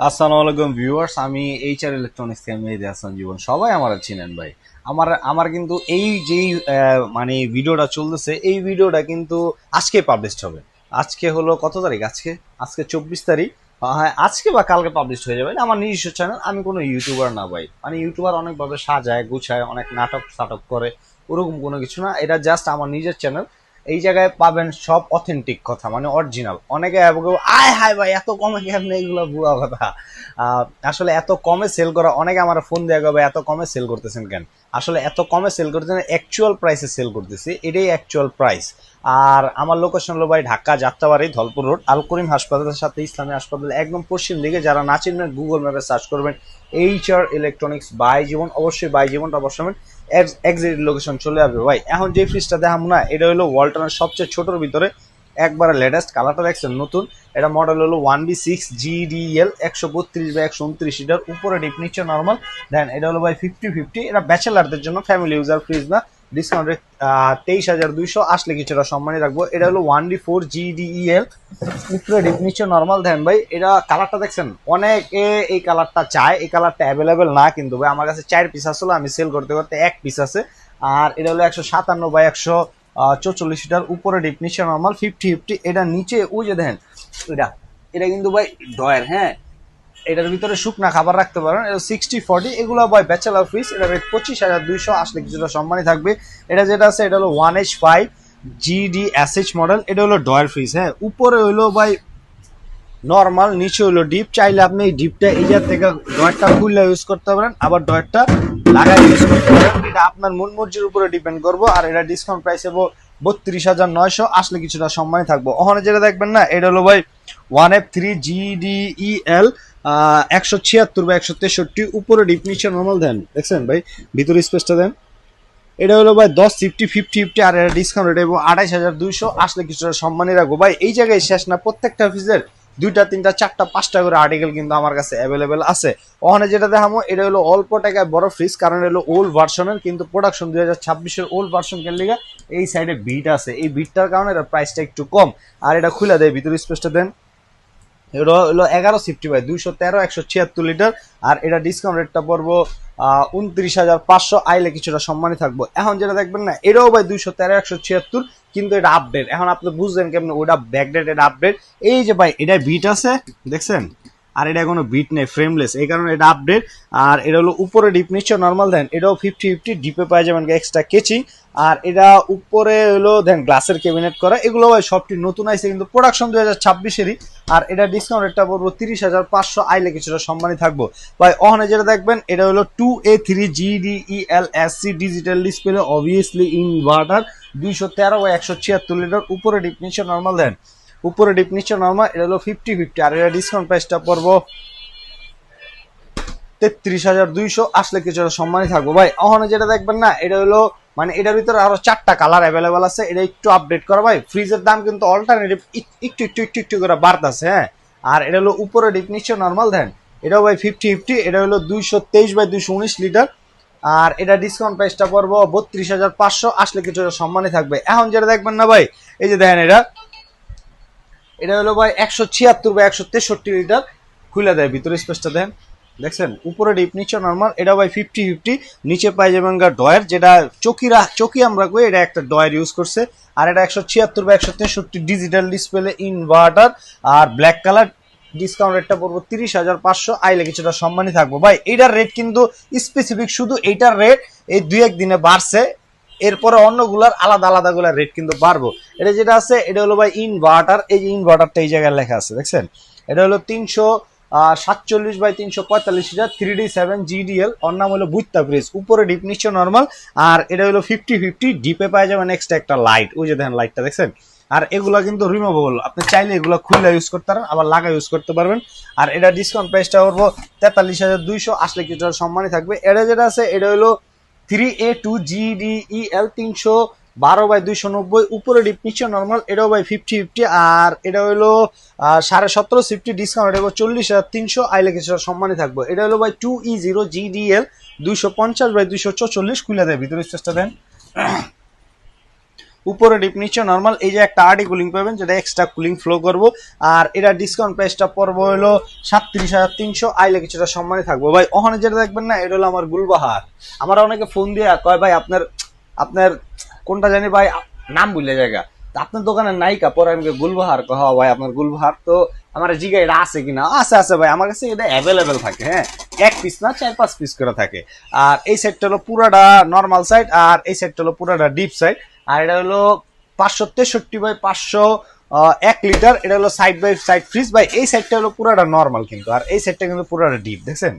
আসসালামু আলাইকুম ভিউয়ার্স, আমি এইচআর ইলেকট্রনিক্স থেকে মেহেদী হাসান জীবন। সবাই আমার চিনেন ভাই। আমার আমার কিন্তু এই যেই মানে ভিডিওটা চলতেছে, এই ভিডিওটা কিন্তু আজকে পাবলিশ হবে। আজকে হলো কত তারিখ? আজকে আজকে 24 তারিখ। হ্যাঁ, আজকে বা কালকে পাবলিশ হয়ে যাবে। এটা আমার নিজস্ব চ্যানেল, আমি কোনো ইউটিউবার না ভাই। মানে ইউটিউবার অনেকভাবে সাজায় গুছায়, অনেক নাটক সাটক করে, ওরকম কোনো কিছু না। এটা জাস্ট আমার নিজের চ্যানেল। এই জায়গায় পাবেন সব অথেন্টিক কথা, মানে অরিজিনাল। অনেকে আয় হায় ভাই এত কমে কেমনে, এগুলো বুড়া কথা। আসলে এত কমে সেল করা, অনেকে আমার ফোন দেওয়া গেবে এত কমে সেল করতেছেন কেন। আসলে এত কমে সেল করতেছেন, অ্যাকচুয়াল প্রাইসে সেল করতেছি, এটাই অ্যাকচুয়াল প্রাইস। আর আমার লোকেশন হলো ভাই ঢাকা যাত্রাবাড়ি ধলপুর রোড, আল করিম হাসপাতালের সাথে ইসলামী হাসপাতাল একদম পশ্চিম দিকে। যারা না চিনবেন গুগল ম্যাপে সার্চ করবেন এইচআর ইলেকট্রনিক্স বাই জীবন, অবশ্যই বাই জীবনটা বসাবেন, এক্সাক্ট লোকেশন চলে আসবে ভাই। এখন যে ফ্রিজটা দেখাম না, এটা হলো ওয়ালটনের সবচেয়ে ছোটোর ভিতরে একবারে লেটেস্ট। কালারটা দেখছেন নতুন। এটা মডেল হলো 1B6 GDL 132/129 লিটার, উপরে ডিপ নিচে নর্মাল। দেন এটা হলো ভাই 50/50, এটা ব্যাচেলারদের জন্য, ফ্যামিলি ইউজার ফ্রিজ না। ডিসকাউন্ট 23,200, আসলে কিছুটা সম্মানই রাখবো। এটা হলো 1D4 GDEL, উপরে ডিপ নিচে নর্মাল। দেন ভাই এটা কালারটা দেখছেন, অনেকে এই কালারটা চায়, এই কালারটা অ্যাভেলেবেল না কিন্তু ভাই আমার কাছে 4 পিস আসলে, আমি সেল করতে করতে 1 পিস আছে। আর এটা হলো 157/144 লিটার, উপরে ডিপ নিচে নর্মাল 50/50। এটা নিচে ওই যে দেখেন, এটা এটা কিন্তু ভাই ডয়ের, হ্যাঁ। এটার ভিতরে শুকনা খাবার রাখতে পারেন। এটা 60/40, এগুলো ভাই ব্যাচেলার ফ্রিজ। এটা রেট 25,200, আসলে কিছুটা সম্মানই থাকবে। এটা যেটা আছে এটা হলো 1H5 GD SH মডেল। এটা হলো ডয়ার ফ্রিজ, হ্যাঁ। উপরে হইলো ভাই নর্মাল, নিচে হলো ডিপ। চাইলে আপনি এই ডিপটা এই জায়গা থেকে ডয়ারটা খুললে ইউজ করতে পারেন, আবার ডয়ারটা লাগাই ইউজ করতে পারেন। এটা আপনার মন মর্জির উপরে ডিপেন্ড করবো। আর এটা ডিসকাউন্ট প্রাইস হবো 32,900, আসলে কিছুটা সম্মানই থাকবো। ওখানে যেটা দেখবেন না, এটা হলো ভাই 1F3 GDEL 176/163, উপরে ডিপ নিচে নর্মাল। দেন দেখছেন ভাই ভিতরে স্পেসটা দেন। এটা হলো ভাই 10 50 50 50, আর এটা ডিসকাউন্ট রেট এবং 28,200, আসলে কিছুটা সম্মানই রাখবো ভাই। এই জায়গায় শেষ না, প্রত্যেকটা অফিসের 2টা 3টা 4টা 5টা করে আর্টিকেল কিন্তু আমার কাছে অ্যাভেলেবেল আছে। ওখানে যেটা দেখাবো এটা হলো অল্প টাকায় বড় ফ্রিজ, কারণ হলো ওল্ড ভার্সনের, কিন্তু প্রোডাকশন 2026-এর ওল্ড ভার্সন কেন লিগা, এই সাইডে বিট আছে, এই বিটটার কারণে এটা প্রাইসটা একটু কম। আর এটা খুলে দেয়, ভিতরে স্পেসটা দেন। এটা হলো 11 সিফটি বাই 213 176 লিটার। আর এটা ডিসকাউন্ট রেটটা পড়বো 29,500, আইলে কিছুটা সম্মানী থাকবো। এখন যেটা দেখবেন না, এটাও ভাই 213 176, কিন্তু এটা আপডেট। এখন আপনি বুঝলেন কেমন, ওটা ব্যাকডেট, এটা আপডেট। এই যে ভাই এটা বিট আছে দেখছেন, আর এটা কোনো বিট নেই, ফ্রেমলেস, এই কারণে এটা আপডেট। আর এটা হলো উপরে ডিপ নিচে নর্মাল। দেন এটাও 50/50, ডিপে পাই যাবেন এক্সট্রা কেচিং। আর এটা উপরে হলো দেন গ্লাসের ক্যাবিনেট করা। এগুলো ভাই সবটি নতুন আইছে, কিন্তু প্রোডাকশন 2026-এরই। আর এটা ডিসকাউন্ট রেটটা পড়বো 30,500, আইলে কিছুটা সম্মানই থাকবো ভাই। ওখানে যেটা দেখবেন এটা হলো 2A3 GDEL SC digital display, obviously inverter, 213/176 litre, উপরে ডিপ নিচে নর্মাল। দেন উপরে ডিপ নিচে নর্মাল। এটা হলো 50/50, আর এটা ডিসকাউন্ট প্রাইসটা পড়বো 33,200, আসলে কিছুটা সম্মানই থাকবো ভাই। ওখানে যেটা দেখবেন না, এটা হলো মানে এটার ভিতরে আরো 4টা কালার অ্যাভেলেবেল আছে। এটা একটু আপডেট করা ভাই। ফ্রিজের দাম কিন্তু অল্টারনেটিভ একটু একটু একটু একটু করে বাড়তেছে, হ্যাঁ। আর এটা হলো উপরে ডিপ নিচে নর্মাল। দেন এটাও ভাই 50/50, এটা হলো 223/219 লিটার। আর এটা ডিসকাউন্ট প্রাইসটা পড়বো 32,500, আসলে কিছুটা সম্মানই থাকবে। এখন যেটা দেখবেন না ভাই, এই যে দেখেন, এটা এটা হলো ভাই 176/163 লিটার। খুলে দেয়, ভিতরে স্পেসটা দেন দেখছেন, উপরে ডিপ নিচে নর্মাল। এটা ভাই 50/50, নিচে পাই যাবেন ডয়ের, যেটা চকি আমরা কই, এটা একটা ডয়ের ইউজ করছে। আর এটা 176/163 ডিজিটাল ডিসপ্লে, ইনভার্টার, আর ব্ল্যাক কালার। ডিসকাউন্ট রেটটা পড়বো 30,500, আইলে কিছুটা সম্মানই থাকবো ভাই। এইটার রেট কিন্তু স্পেসিফিক, শুধু এইটার রেট এই 2-1 দিনে বাড়ছে। এরপরে অন্যগুলার আলাদা আলাদা গুলার রেট কিন্তু বাড়বো। এটা যেটা আছে এটা হলো ভাই ইনভার্টার, এই যে ইনভার্টারটা এই জায়গায় লেখা আছে দেখছেন। এটা হলো 347/345 লিটার, 3D7 GDL, ওর নাম হলো বুইত্তা ফ্রিজ, উপরে ডিপ নিচে নর্মাল। আর এটা হলো 50/50, ডিপে পাই যাবেন এক্সট্রা একটা লাইট, ওই যে দেখেন লাইটটা দেখছেন। আর এগুলা কিন্তু রিমুভেবল, আপনি চাইলে এগুলো খুলে ইউজ করতে পারেন, আবার লাগা ইউজ করতে পারবেন। আর এটা ডিসকাউন্ট প্রাইসটা করবো 43,200, আসলে কিছুটা সম্মানই থাকবে। এটা যেটা আছে এটা হলো 3A2 GDEL 312/290, উপরে ডিপ নিচে নর্মাল। এটাও ভাই 50/50। আর এটা হলো 17.5 ডিসকাউন্ট, এটা 40,300, আইলে কিছুটা সম্মানই থাকবো। এটা হলো ভাই 2E0 GDL 250/244, খুলে দেয়, ভিতরে স্পেসটা দেন। উপরে ডিপ নিচে নর্মাল। এই যে একটা আরডি কুলিং পাবেন যেটা এক্সট্রা কুলিং ফ্লো করবো। আর এটা ডিসকাউন্ট প্রাইসটা পড়বো হলো 37,300। আইলে কিছুটা সম্মানে থাকবো ভাই। ওখানে যেটা দেখবেন না, এটা হলো আমার গুলবাহার। আমার অনেকে ফোন দিয়ে কয় ভাই আপনার আপনার কোনটা জানি ভাই, নাম ভুলে জায়গা, আপনার দোকানের নায়িকা পরে আমি গুলবাহার কহ ভাই আপনার গুলবাহার। তো আমার জিগা এটা আছে কিনা, আছে আছে ভাই, আমার কাছে এটা অ্যাভেলেবেল থাকে। হ্যাঁ, এক পিস না 4-5 পিস করে থাকে। আর এই সেটটা হলো পুরাটা নর্মাল সাইড, আর এই সেটটা হলো পুরাটা ডিপ সাইড। আর এটা হলো 563/500 1 লিটার। এটা হলো সাইড বাই সাইড ফ্রিজ ভাই। এই সাইডটা হলো পুরাটা নর্মাল কিন্তু, আর এই সাইডটা কিন্তু পুরাটা ডিপ, দেখছেন?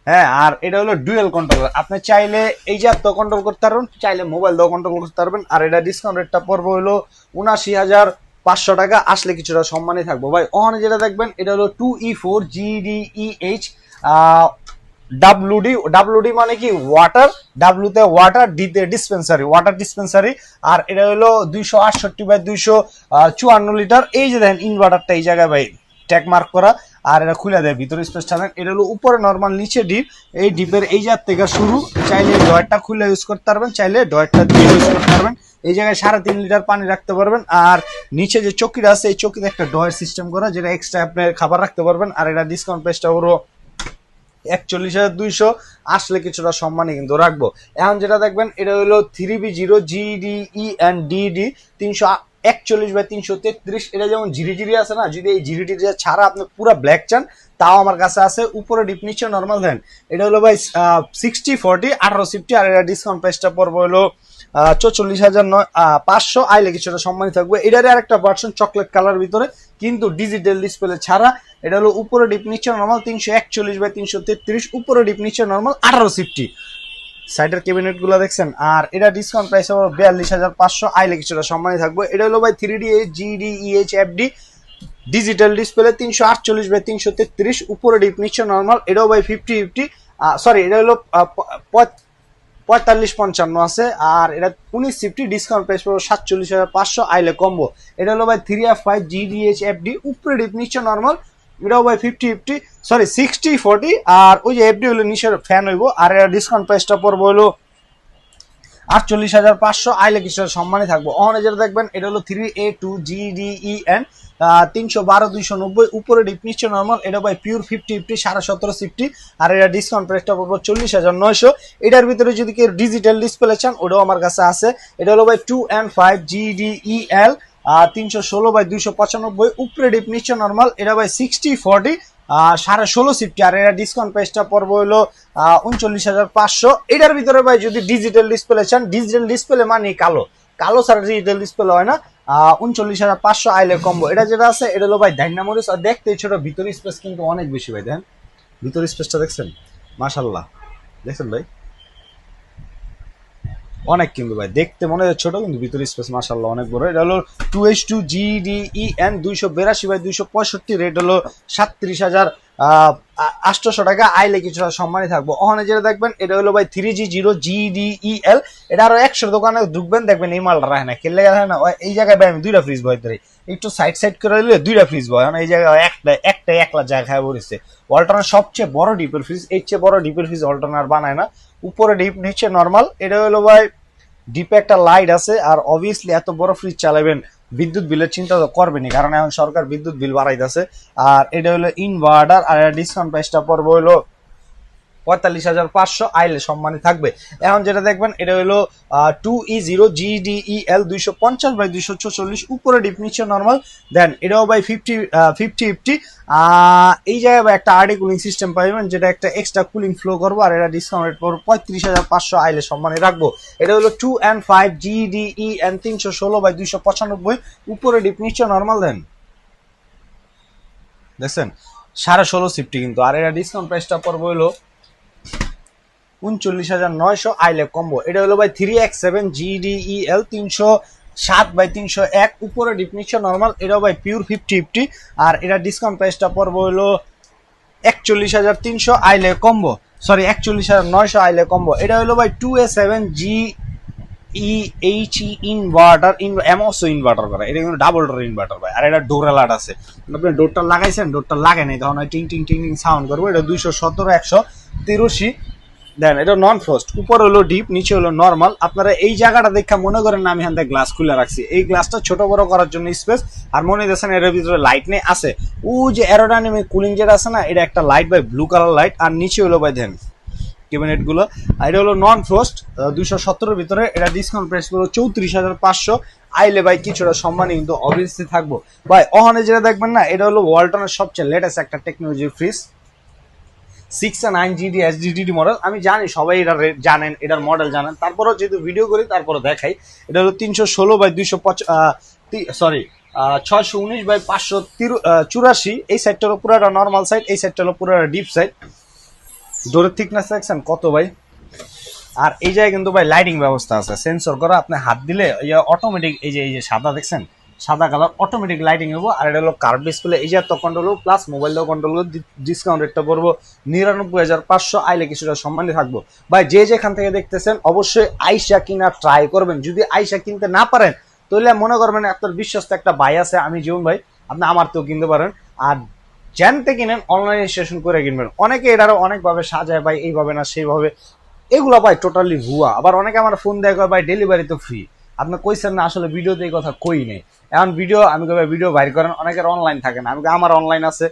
হ্যাঁ, আর এটা হলো ডুয়েল কন্ট্রোলার। আপনি চাইলে এই যে তো কন্ট্রোল করতে পারবেন, চাইলে মোবাইল দিয়েও কন্ট্রোল করতে পারবেন। আর এটা ডিসকাউন্ট রেটটা পড়বে হলো 79,500 টাকা। আসলে কিছুটা সম্মানই থাকবো ভাই। ওখানে যেটা দেখবেন এটা হলো 2E4 GDEH ডাব্লুডি। ডাব্লুডি মানে কি ওয়াটার, ডাব্লুতে ওয়াটার, ডিতে ডিসপেন্সারি, ওয়াটার ডিসপেন্সারি। আর এটা হলো 268/254 লিটার। এই যে দেখেন ইনভার্টারটা এই জায়গায় ভাই ট্যাগ মার্ক করা, আর এটা খুলে দেয় ভিতরে স্পেসটা দেন। এটা হলো উপরে নর্মাল, নিচে ডিপ। এই ডিপের এই জায়গা থেকে শুরু, চাইলে ডয়ারটা খুলে ইউজ করতে পারবেন, চাইলে ডয়ারটা দিয়ে ইউজ করতে পারবেন। এই জায়গায় 3.5 লিটার পানি রাখতে পারবেন। আর নিচে যে চকিটা আছে, এই চকিতে একটা ডয়ার সিস্টেম করা, যেটা এক্সট্রা আপনার খাবার রাখতে পারবেন। আর এটা ডিসকাউন্ট প্রাইসটা হলো 41,200। আসলে কিছুটা সম্মানই কিন্তু রাখবো। এখন যেটা দেখবেন এটা হলো 3B0 GDENDD 341/333। এটা যেমন ঝিরিঝিরি আছে না, যদি এই ঝিরিঝিরি ছাড়া আপনি পুরো ব্ল্যাক চান, তাও আমার কাছে আছে। উপরে ডিপ নিচে নর্মাল দেন। এটা হলো ভাই 60/40 1850। আর এটা ডিসকাউন্ট প্রাইসটা পড়বো হলো 44,500। আইলে কিছুটা সম্মানিত থাকবে। এটার আরেকটা ভার্সন চকলেট কালার ভিতরে, কিন্তু ডিজিটাল ডিসপ্লে ছাড়া। এটা হলো উপরে ডিপ নিচে নর্মাল 341/333। উপরে ডিপ নিচে নর্মাল 1850। সাইডের ক্যাবিনেট গুলো দেখছেন। আর এটা ডিসকাউন্ট প্রাইস হবে 42,500। আইলে কিছুটা সম্মানিত থাকবে। এটা হলো ভাই 3D GDEH FD digital display 348/333। উপরে ডিপ নিচে নর্মাল। এটাও ভাই 50-50, সরি এটা হলো 45-55 আছে। আর এটা 1950। ডিসকাউন্ট প্রাইস পড়বে 47,500। আইলে কম্বো। এটা হলো ভাই 3F5 GDH FD উপরে ডিপ নিচে নর্মাল। এটাও ভাই 50-50, সরি 60-40। আর ওই যে এফডি হলো নিচের ফ্যান হইব। আর এটা ডিসকাউন্ট প্রাইসটা পড়বো হলো 48,500। আইলে কিছুটা সম্মানই থাকবো। ওখানে যেটা দেখবেন এটা হলো 3A2 GDEN 312/290। উপরে ডিপ নিচে নর্মাল। এটা ভাই পিওর 50-50 17.5 সিফটি। আর এটা ডিসকাউন্ট প্রাইসটা পড়বো 40,900। এটার ভিতরে যদি কেউ ডিজিটাল ডিসপ্লে চান, ওটাও আমার কাছে আছে। এটা হলো ভাই 2N5 GDEL 316/295। উপরে ডিপ নিচে নর্মাল। এটা ভাই 60-40 16.5 সিফটি। আর এটা ডিসকাউন্ট প্রাইসটা পড়বো হলো 39,500। এটার ভিতরে ভাই যদি ডিজিটাল ডিসপ্লে চান, ডিজিটাল ডিসপ্লে মানে কালো, কালো ছাড়া ডিজিটাল ডিসপ্লে হয় না। 39,500। আইলে কম্বো। এটা যেটা আছে এটা হলো ভাই ডাইনামোরিস। আর দেখতে ছোট, ভিতরে স্পেস কিন্তু অনেক বেশি ভাই। দেখেন ভিতরে স্পেসটা দেখছেন, মাশাল্লাহ, দেখছেন ভাই অনেক কিন্তু ভাই। দেখতে মনে হয় ছোট, কিন্তু ভিতরে স্পেস মাশাআল্লাহ অনেক বড়। এটা হলো 2H2 GDEN 282/265। রেট হলো 37,800 টাকা। আইলে কিছুটা সম্মানই থাকবো। ওখানে যেটা দেখবেন এটা হলো ভাই 3G0 GDEL। এটা আরো 100 দোকানে ঢুকবেন, দেখবেন এই মালটা রাখে না, খেললে রাখে না। এই জায়গায় ভাই আমি 2টা ফ্রিজ বয় ধরে একটু সাইড সাইড করে দিলে 2টা ফ্রিজ বয়। এই জায়গায় একলা জায়গায় পড়েছে। ওয়ালটনের সবচেয়ে বড় ডিপের ফ্রিজ, এর চেয়ে বড় ডিপের ফ্রিজ ওয়ালটনার বানায় না। উপরে ডিপ নিচে নর্মাল। এটা হলো ভাই ডিপে একটা লাইট আছে। আর অবভিয়াসলি এত বড় ফ্রিজ চালাবেন, বিদ্যুৎ বিলের চিন্তা তো করবেনি, কারণ এখন সরকার বিদ্যুৎ বিল বাড়াইতেছে। আর এটা হলো ইনভার্টার। আর ডিসকাউন্ট প্রাইসটা পড়বে হলো 45,500। আইলে সম্মানী থাকবে। এখন যেটা দেখবেন এটা হলো 2E0 GDEL 250/246। উপরে ডিপ নিচে নর্মাল। দেন এটাও ভাই 50-50। এই জায়গায় একটা আরডি কুলিং সিস্টেম পাইবেন, যেটা একটা এক্সট্রা কুলিং ফ্লো করবো। আর এটা ডিসকাউন্ট রেট পড়বে 35,500। আইলে সম্মানী রাখবো। এটা হলো 2N5 GDEN 316/295। উপরে ডিপ নিচে নর্মাল। দেন দেখছেন 16.5 সিফটি কিন্তু। আর এটা ডিসকাউন্ট প্রাইসটা পড়বে হলো 39,900। আইলে কম্বো। এটা হলো ভাই 3X7 GDEL 307/301। উপরে ডিপ নিচে নর্মাল। এটাও ভাই পিওর 50-50। আর এটা ডিসকাউন্ট প্রাইসটা পড়বে হলো 41,300। আইলে কম্বো, সরি 41,900। আইলে কম্বো। এটা হলো ভাই 2A7 GEHE ইনভার্টার, এমসও ইনভার্টার করা। এটা কিন্তু ডাবল ডোর ইনভার্টার ভাই। আর এটা ডোর অ্যালার্ট আছে। আপনি ডোরটা লাগাইছেন, ডোরটা লাগে নাই, তখন টিং টিং টিং টিং সাউন্ড করবো। এটা 217/183। দেন এটা নন ফ্রস্ট, উপর হলো ডিপ, নিচে হলো নর্মাল। আপনারা এই জায়গাটা দেখা মনে করেন না আমি এখান থেকে গ্লাস খুলে রাখছি, এই গ্লাসটা ছোট বড় করার জন্য স্পেস। আর মনে দেখছেন এর ভিতরে লাইট নেই আছে, ও যে অ্যারোডাইনামিক কুলিং যেটা আছে না, এটা একটা লাইট ভাই, ব্লু কালার লাইট। আর নিচে হলো ভাই দেন ক্যাবিনেট গুলো। আর এটা হলো নন ফ্রস্ট 270 ভিতরে, এটা ডিসকাউন্ট প্রাইস হলো 34,500। আইলে ভাই কিছুটা সম্মানই কিন্তু অবভিয়াসলি থাকবো ভাই। ওখানে যেটা দেখবেন না, এটা হলো ওয়ালটনের সবচেয়ে লেটেস্ট একটা technology fridge, 6 9 GD SDD model. আমি জানি সবাই এটা জানেন, এটার মডেল জানেন, তারপরেও যেহেতু ভিডিও করি তারপরে দেখাই। এটা হলো 316/285, সরি 619/584। এই সাইডটা হলো পুরোটা নর্মাল সাইড, এই সাইডটা হলো পুরোটা ডিপ সাইড। ডোরের থিকনেস দেখছেন কত ভাই। আর এই জায়গায় কিন্তু ভাই লাইটিং ব্যবস্থা আছে, সেন্সর করা, আপনি হাত দিলে অটোমেটিক, এই যে সাদা দেখছেন, সাদা কালার অটোমেটিক লাইটিং হবো। আর এটা হলো কার্ভ ডিসপ্লে, এই যে তো কন্ট্রোল প্লাস মোবাইল দিয়েও কন্ট্রোল। ডিসকাউন্ট রেটটা পড়বো 99,500। আইলে কিছুটা সম্মানে থাকবো ভাই। যে যেখান থেকে দেখতেছেন অবশ্যই আইসা কিনা ট্রাই করবেন। যদি আইসা কিনতে না পারেন তাহলে মনে করবেন আপনার বিশ্বস্ত একটা ভাই আছে, আমি জীবন ভাই, আপনি আমার তো কিনতে পারেন। আর জানতে কিনেন অনলাইন রেজিস্ট্রেশন করে কিনবেন। অনেকে এটারও অনেকভাবে সাজায় ভাই, এইভাবে না সেইভাবে, এগুলো ভাই টোটালি ভুয়া। আবার অনেকে আমার ফোন দেয় ভাই ডেলিভারি তো ফ্রি, আপনি কইছেন না, আসলে ভিডিওতে এই কথা কই নেই। এখন ভিডিও আমি কই ভিডিও বাইর করেন, অনেকের অনলাইন থাকে না, আমি আমার অনলাইন আছে।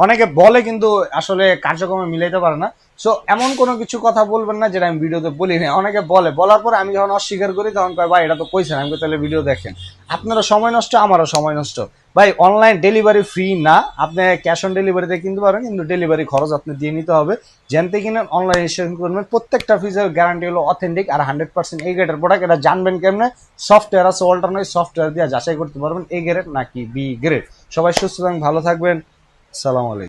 অনেকে বলে কিন্তু আসলে কার্যক্রমে মিলাইতে পারে না। সো এমন কোনো কিছু কথা বলবেন না যেটা আমি ভিডিওতে বলি না। অনেকে বলার পরে আমি যখন অস্বীকার করি তখন কয় ভাই এটা তো কইছেন, আমি তাহলে ভিডিও দেখেন। আপনারও সময় নষ্ট, আমারও সময় নষ্ট ভাই। অনলাইন ডেলিভারি ফ্রি না, আপনি ক্যাশ অন ডেলিভারিতে কিনতে পারেন, কিন্তু ডেলিভারি খরচ আপনি দিয়ে নিতে হবে। জানতে কিনেন অনলাইন রেজিস্ট্রেশন করবেন। প্রত্যেকটা ফিজের গ্যারান্টি হলো অথেন্টিক আর 100% এ গ্রেডের প্রোডাক্ট। এটা জানবেন কেমনে, সফটওয়্যার আছে অল্টারনেট, সফটওয়্যার দিয়ে যাচাই করতে পারবেন এ গ্রেড নাকি বি গ্রেড। সবাই সুস্থ থাকবেন, ভালো থাকবেন, সালাম আলাইকুম।